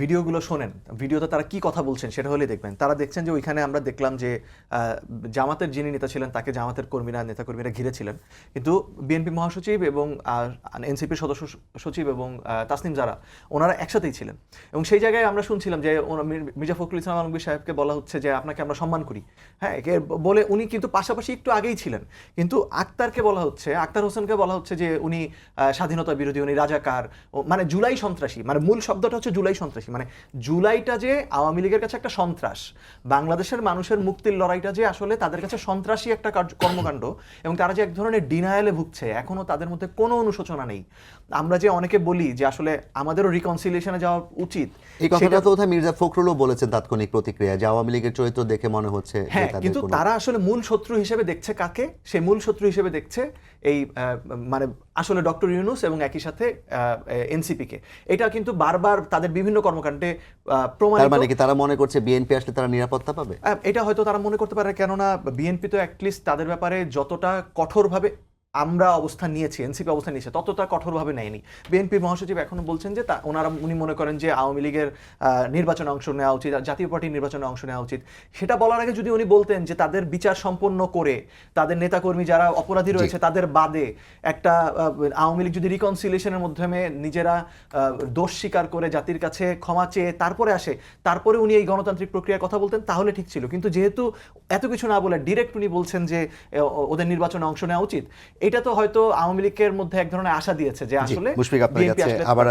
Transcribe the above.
ভিডিওগুলো শোনেন, ভিডিওতে তারা কি কথা বলছেন সেটা হলেই দেখবেন। তারা দেখছেন যে ওইখানে আমরা দেখলাম যে জামাতের যিনি নেতা ছিলেন তাকে জামাতের নেতাকর্মীরা ঘিরেছিলেন। কিন্তু বিএনপি মহাসচিব এবং এনসিপির সদস্য সচিব এবং তাসনিম জারা ওনারা একসাথেই ছিলেন। এবং সেই জায়গায় আমরা শুনছিলাম যে মির্জা ফখরুল ইসলাম আলমগীর সাহেবকে বলা হচ্ছে যে আপনাকে আমরা সম্মান করি, হ্যাঁ, বলে উনি কিন্তু পাশাপাশি একটু আগেই ছিলেন। কিন্তু আক্তার হোসেনকে বলা হচ্ছে যে উনি স্বাধীনতা বিরোধী, উনি রাজাকার, মানে জুলাই সন্ত্রাসী, মানে মূল শব্দটা হচ্ছে জুলাই সন্ত্রাসী। মানে জুলাইটা যে আওয়ামী লীগের কাছে একটা সন্ত্রাস, বাংলাদেশের মানুষের মুক্তির লড়াইটা যে আসলে তাদের কাছে সন্ত্রাসী একটা কর্মকাণ্ড, এবং তারা যে এক ধরনের ডিনায়ালে ভুগছে, এখনো তাদের মধ্যে কোনো অনুশোচনা নেই। আমরা যে অনেকে বলি যে আসলে আমাদেরও রিকনসিলিয়েশনে যাওয়া উচিত, এই কথাটা তো বোধহয় মির্জা ফখরুলও বলেছেন তাৎক্ষণিক প্রতিক্রিয়া, যে আওয়ামী লীগের চরিত্র দেখে মনে হচ্ছে। হ্যাঁ, কিন্তু তারা আসলে মূল শত্রু হিসেবে দেখছে কাকে? সে মূল শত্রু হিসেবে দেখছে এই মানে আসলে ডক্টর ইউনূস এবং একই সাথে এনসিপিকে। এটা কিন্তু বারবার তাদের বিভিন্ন কর্মকাণ্ডে প্রমাণিত। মানে কি তারা মনে করছে বিএনপি আসলে তারা নিরাপত্তা পাবে? এটা হয়তো তারা মনে করতে পারে, কেননা বিএনপি তো অ্যাটলিস্ট তাদের ব্যাপারে যতটা কঠোরভাবে আমরা অবস্থান নিয়েছি, এনসিপি অবস্থান নিয়েছে, ততটা কঠোরভাবে নেয়নি। বিএনপি মহাসচিব এখনো বলছেন যে উনি মনে করেন যে আওয়ামী লীগের নির্বাচনে অংশ নেওয়া উচিত, জাতীয় পার্টির নির্বাচনে অংশ নেওয়া উচিত। সেটা বলার আগে যদি উনি বলতেন যে তাদের বিচার সম্পন্ন করে তাদের নেতাকর্মী যারা অপরাধী রয়েছে তাদের বাদে একটা আওয়ামী লীগ যদি রিকনসিলিয়েশনের মাধ্যমে নিজেরা দোষ স্বীকার করে জাতির কাছে ক্ষমা চেয়ে তারপরে আসে, তারপরে উনি এই গণতান্ত্রিক প্রক্রিয়ার কথা বলতেন, তাহলে ঠিক ছিল। কিন্তু যেহেতু এত কিছু না বলে ডিরেক্ট উনি বলছেন যে ওদের নির্বাচনে অংশ নেওয়া উচিত, এটা তো হয়তো আওয়ামী লীগের মধ্যে এক ধরনের আশা দিয়েছে যে আসলে মুশফিক আপনার কাছে আবার